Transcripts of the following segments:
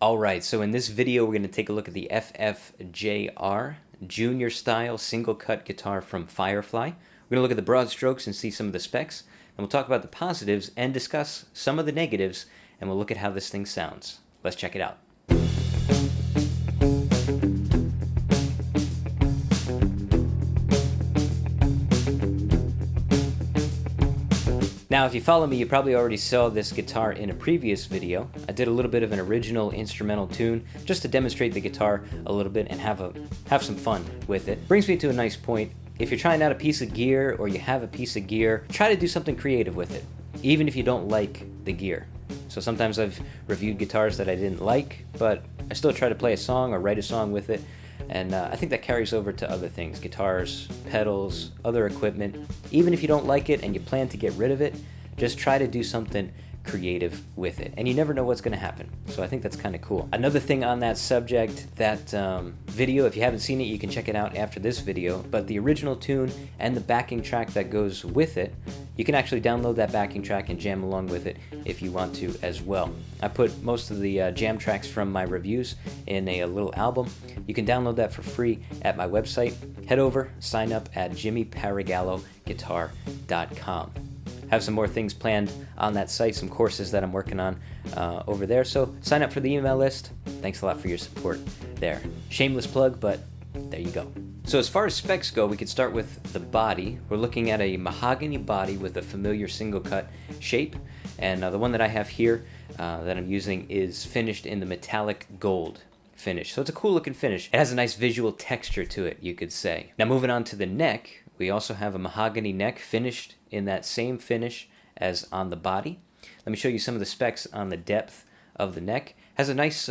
Alright, so in this video we're going to take a look at the FFJR Junior Style Single Cut Guitar from Firefly. We're going to look at the broad strokes and see some of the specs, and we'll talk about the positives and discuss some of the negatives, and we'll look at how this thing sounds. Let's check it out. Now, if you follow me, you probably already saw this guitar in a previous video. I did a little bit of an original instrumental tune just to demonstrate the guitar a little bit and have some fun with it. Brings me to a nice point. If you're trying out a piece of gear or you have a piece of gear, try to do something creative with it, even if you don't like the gear. So sometimes I've reviewed guitars that I didn't like, but I still try to play a song or write a song with it. And I think that carries over to other things, guitars, pedals, other equipment. Even if you don't like it and you plan to get rid of it, just try to do something creative with it. And you never know what's going to happen. So I think that's kind of cool. Another thing on that subject, that video, if you haven't seen it, you can check it out after this video. But the original tune and the backing track that goes with it, you can actually download that backing track and jam along with it if you want to as well. I put most of the jam tracks from my reviews in a little album. You can download that for free at my website. Head over, sign up at jimmyparagalloguitar.com. Have some more things planned on that site, some courses that I'm working on over there. So sign up for the email list. Thanks a lot for your support there. Shameless plug, but there you go. So as far as specs go, we could start with the body. We're looking at a mahogany body with a familiar single cut shape. And the one that I have here that I'm using is finished in the metallic gold finish. So it's a cool looking finish. It has a nice visual texture to it, you could say. Now moving on to the neck, we also have a mahogany neck finished in that same finish as on the body. Let me show you some of the specs on the depth of the neck. Has a nice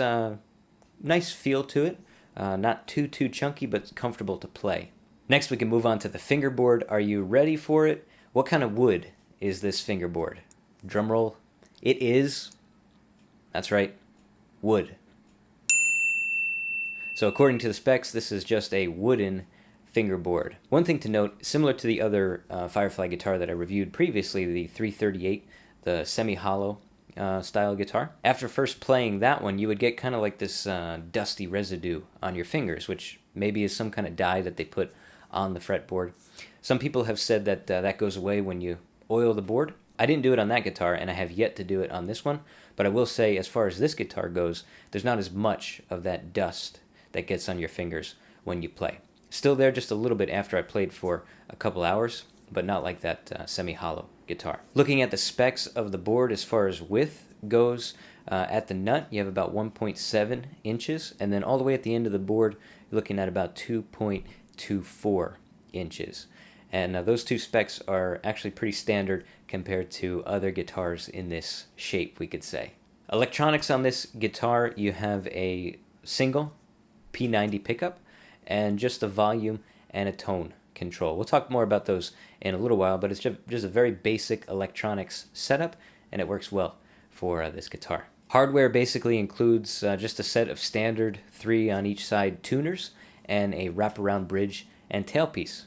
feel to it. Not too chunky, but comfortable to play. Next we can move on to the fingerboard. Are you ready for it? What kind of wood is this fingerboard? Drum roll. It is, that's right, wood. So according to the specs, this is just a wooden fingerboard. One thing to note, similar to the other Firefly guitar that I reviewed previously, the 338, the semi-hollow style guitar. After first playing that one, you would get kind of like this dusty residue on your fingers, which maybe is some kind of dye that they put on the fretboard. Some people have said that that goes away when you oil the board. I didn't do it on that guitar, and I have yet to do it on this one, but I will say, as far as this guitar goes, there's not as much of that dust that gets on your fingers when you play. Still there just a little bit after I played for a couple hours, but not like that semi-hollow guitar. Looking at the specs of the board as far as width goes, at the nut you have about 1.7 inches, and then all the way at the end of the board you're looking at about 2.24 inches. And those two specs are actually pretty standard compared to other guitars in this shape, we could say. Electronics on this guitar, you have a single P90 pickup and just a volume and a tone control. We'll talk more about those in a little while, but it's just a very basic electronics setup, and it works well for this guitar. Hardware basically includes just a set of standard 3 on each side tuners and a wraparound bridge and tailpiece.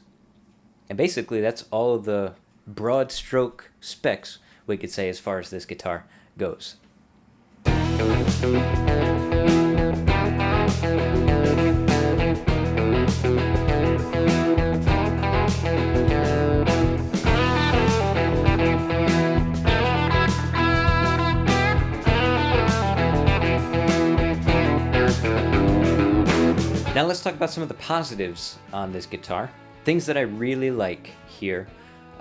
And basically that's all of the broad stroke specs we could say as far as this guitar goes. Now let's talk about some of the positives on this guitar. Things that I really like here.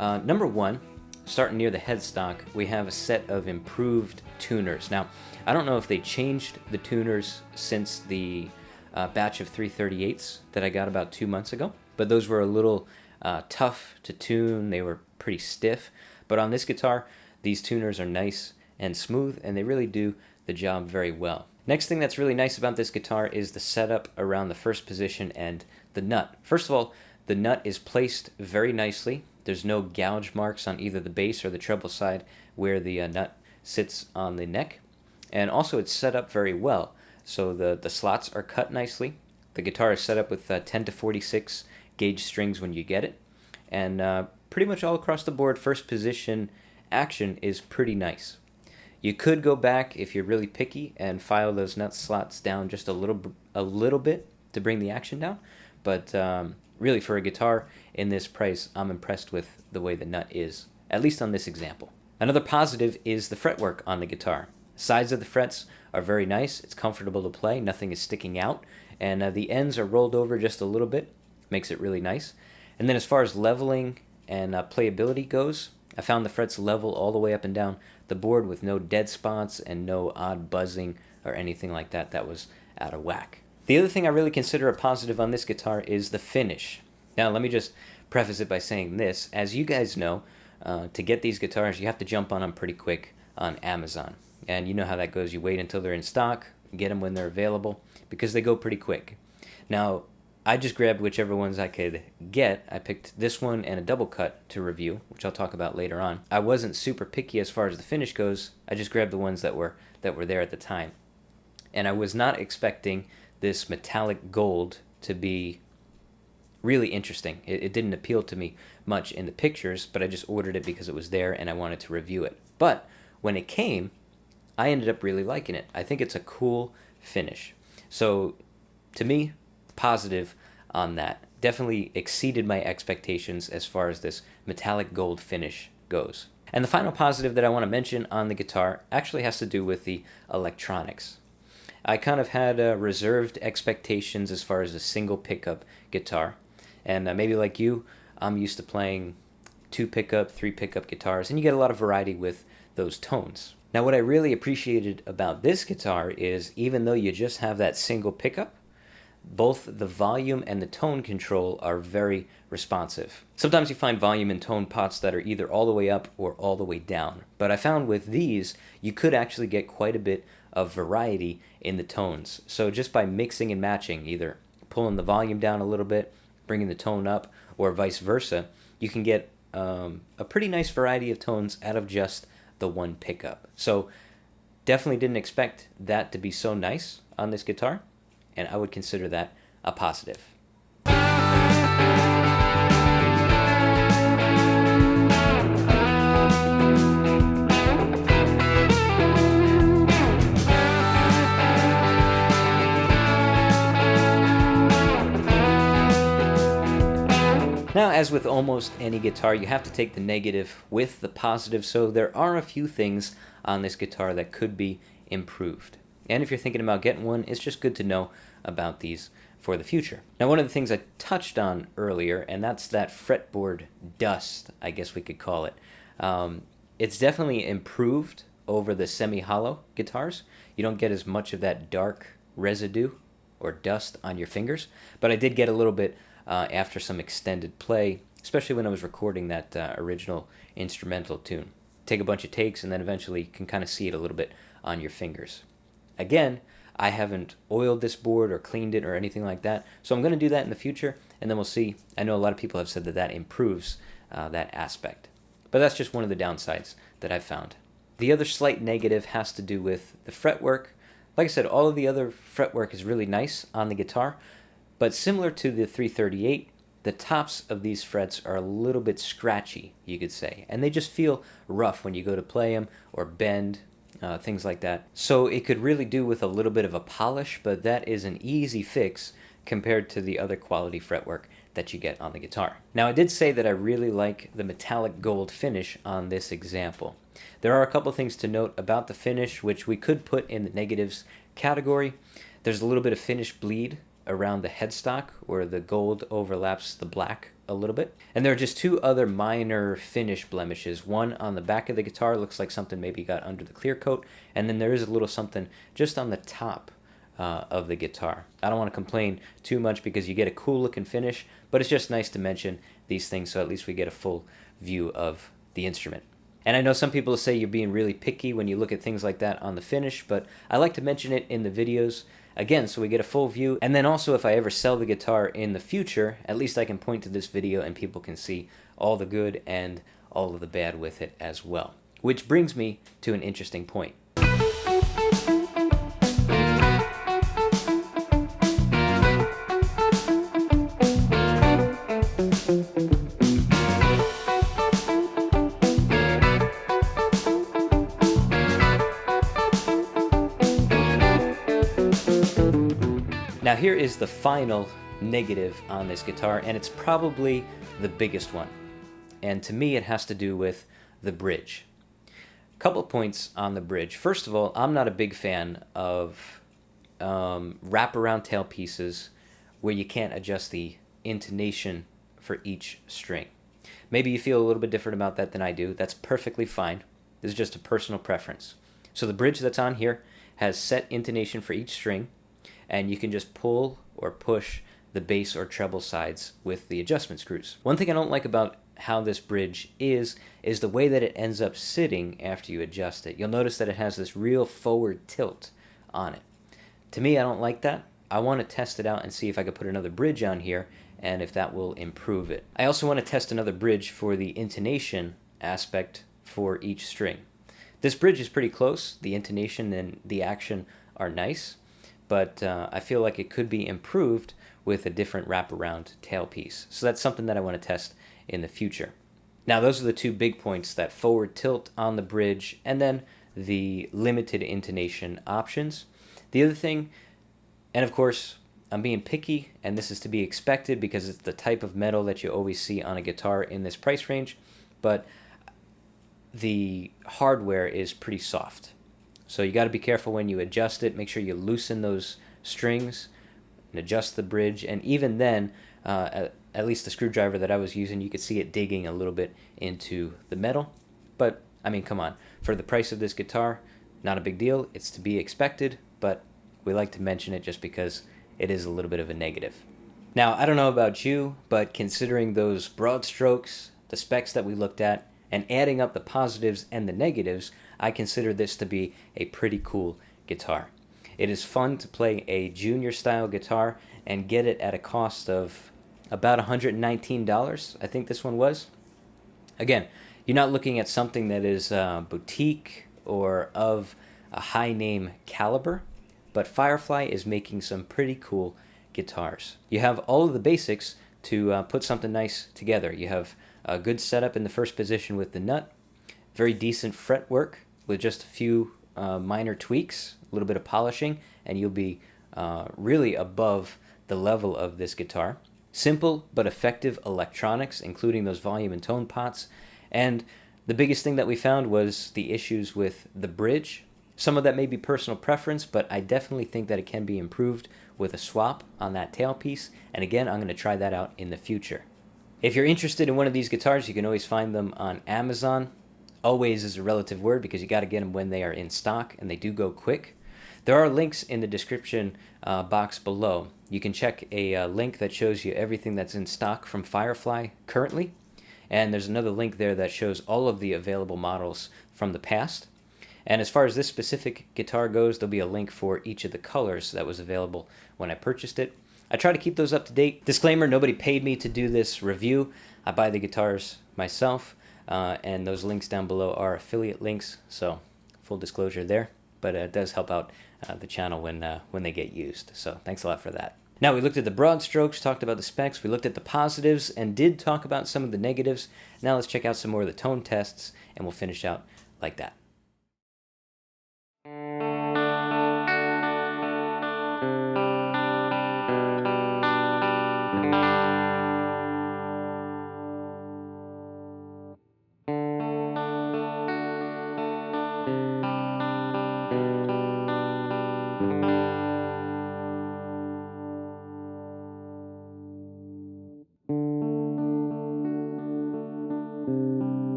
Number one, starting near the headstock, we have a set of improved tuners. Now, I don't know if they changed the tuners since the batch of 338s that I got about 2 months ago, but those were a little tough to tune. They were pretty stiff, but on this guitar, these tuners are nice and smooth, and they really do the job very well. Next thing that's really nice about this guitar is the setup around the first position and the nut. First of all, the nut is placed very nicely. There's no gouge marks on either the bass or the treble side where the nut sits on the neck. And also it's set up very well. So the slots are cut nicely. The guitar is set up with 10 to 46 gauge strings when you get it. And pretty much all across the board, first position action is pretty nice. You could go back if you're really picky and file those nut slots down just a little bit to bring the action down, but really for a guitar in this price, I'm impressed with the way the nut is, at least on this example. Another positive is the fretwork on the guitar. Sides of the frets are very nice. It's comfortable to play. Nothing is sticking out. And the ends are rolled over just a little bit. Makes it really nice. And then as far as leveling and playability goes, I found the frets level all the way up and down the board with no dead spots and no odd buzzing or anything like that that was out of whack. The other thing I really consider a positive on this guitar is the finish. Now let me just preface it by saying this. As you guys know, to get these guitars, you have to jump on them pretty quick on Amazon. And you know how that goes. You wait until they're in stock, get them when they're available, because they go pretty quick. Now, I just grabbed whichever ones I could get. I picked this one and a double cut to review, which I'll talk about later on. I wasn't super picky as far as the finish goes. I just grabbed the ones that were there at the time. And I was not expecting this metallic gold to be really interesting. It didn't appeal to me much in the pictures, but I just ordered it because it was there and I wanted to review it. But when it came, I ended up really liking it. I think it's a cool finish. So to me, positive on that. Definitely exceeded my expectations as far as this metallic gold finish goes. And the final positive that I want to mention on the guitar actually has to do with the electronics. I kind of had reserved expectations as far as a single pickup guitar. And maybe like you, I'm used to playing 2 pickup, 3 pickup guitars, and you get a lot of variety with those tones. Now what I really appreciated about this guitar is even though you just have that single pickup, both the volume and the tone control are very responsive. Sometimes you find volume and tone pots that are either all the way up or all the way down. But I found with these, you could actually get quite a bit of variety in the tones. So just by mixing and matching, either pulling the volume down a little bit, bringing the tone up, or vice versa, you can get a pretty nice variety of tones out of just the one pickup. So definitely didn't expect that to be so nice on this guitar, and I would consider that a positive. Now, as with almost any guitar, you have to take the negative with the positive, so there are a few things on this guitar that could be improved. And if you're thinking about getting one, it's just good to know about these for the future. Now, one of the things I touched on earlier, and that's that fretboard dust, I guess we could call it. It's definitely improved over the semi-hollow guitars. You don't get as much of that dark residue or dust on your fingers, but I did get a little bit after some extended play, especially when I was recording that original instrumental tune. Take a bunch of takes and then eventually you can kind of see it a little bit on your fingers. Again, I haven't oiled this board or cleaned it or anything like that, so I'm going to do that in the future, and then we'll see. I know a lot of people have said that that improves that aspect, but that's just one of the downsides that I've found. The other slight negative has to do with the fretwork. Like I said, all of the other fretwork is really nice on the guitar, but similar to the 338, the tops of these frets are a little bit scratchy, you could say, and they just feel rough when you go to play them or bend, things like that. So it could really do with a little bit of a polish, but that is an easy fix compared to the other quality fretwork that you get on the guitar. Now, I did say that I really like the metallic gold finish on this example. There are a couple things to note about the finish, which we could put in the negatives category. There's a little bit of finish bleed around the headstock where the gold overlaps the black a little bit. And there are just 2 other minor finish blemishes. One on the back of the guitar, looks like something maybe got under the clear coat, and then there is a little something just on the top of the guitar. I don't want to complain too much because you get a cool looking finish, but it's just nice to mention these things so at least we get a full view of the instrument. And I know some people say you're being really picky when you look at things like that on the finish, but I like to mention it in the videos, again, so we get a full view. And then also if I ever sell the guitar in the future, at least I can point to this video and people can see all the good and all of the bad with it as well. Which brings me to an interesting point. Now here is the final negative on this guitar, and it's probably the biggest one. And to me, it has to do with the bridge. Couple points on the bridge. First of all, I'm not a big fan of wraparound tailpieces where you can't adjust the intonation for each string. Maybe you feel a little bit different about that than I do. That's perfectly fine. This is just a personal preference. So the bridge that's on here has set intonation for each string, and you can just pull or push the bass or treble sides with the adjustment screws. One thing I don't like about how this bridge is the way that it ends up sitting after you adjust it. You'll notice that it has this real forward tilt on it. To me, I don't like that. I want to test it out and see if I could put another bridge on here and if that will improve it. I also want to test another bridge for the intonation aspect for each string. This bridge is pretty close. The intonation and the action are nice, but I feel like it could be improved with a different wraparound tailpiece. So that's something that I want to test in the future. Now those are the two big points, that forward tilt on the bridge and then the limited intonation options. The other thing, and of course I'm being picky and this is to be expected because it's the type of metal that you always see on a guitar in this price range, but the hardware is pretty soft. So you got to be careful when you adjust it. Make sure you loosen those strings and adjust the bridge, and even then at least the screwdriver that I was using, you could see it digging a little bit into the metal. But, I mean, come on. For the price of this guitar, not a big deal. It's to be expected, but we like to mention it just because it is a little bit of a negative. Now, I don't know about you, but considering those broad strokes, the specs that we looked at, and adding up the positives and the negatives, I consider this to be a pretty cool guitar. It is fun to play a junior style guitar and get it at a cost of about $119, I think this one was. Again, you're not looking at something that is boutique or of a high name caliber, but Firefly is making some pretty cool guitars. You have all of the basics to put something nice together. You have a good setup in the first position with the nut, very decent fretwork with just a few minor tweaks, a little bit of polishing, and you'll be really above the level of this guitar. Simple but effective electronics, including those volume and tone pots. And the biggest thing that we found was the issues with the bridge. Some of that may be personal preference, but I definitely think that it can be improved with a swap on that tailpiece. And again, I'm going to try that out in the future. If you're interested in one of these guitars, you can always find them on Amazon. Always is a relative word because you got to get them when they are in stock, and they do go quick. There are links in the description box below. You can check a link that shows you everything that's in stock from Firefly currently. And there's another link there that shows all of the available models from the past. And as far as this specific guitar goes, there'll be a link for each of the colors that was available when I purchased it. I try to keep those up to date. Disclaimer, nobody paid me to do this review. I buy the guitars myself, and those links down below are affiliate links, so full disclosure there. But it does help out the channel when they get used. So thanks a lot for that. Now we looked at the broad strokes, talked about the specs, we looked at the positives, and did talk about some of the negatives. Now let's check out some more of the tone tests, and we'll finish out like that.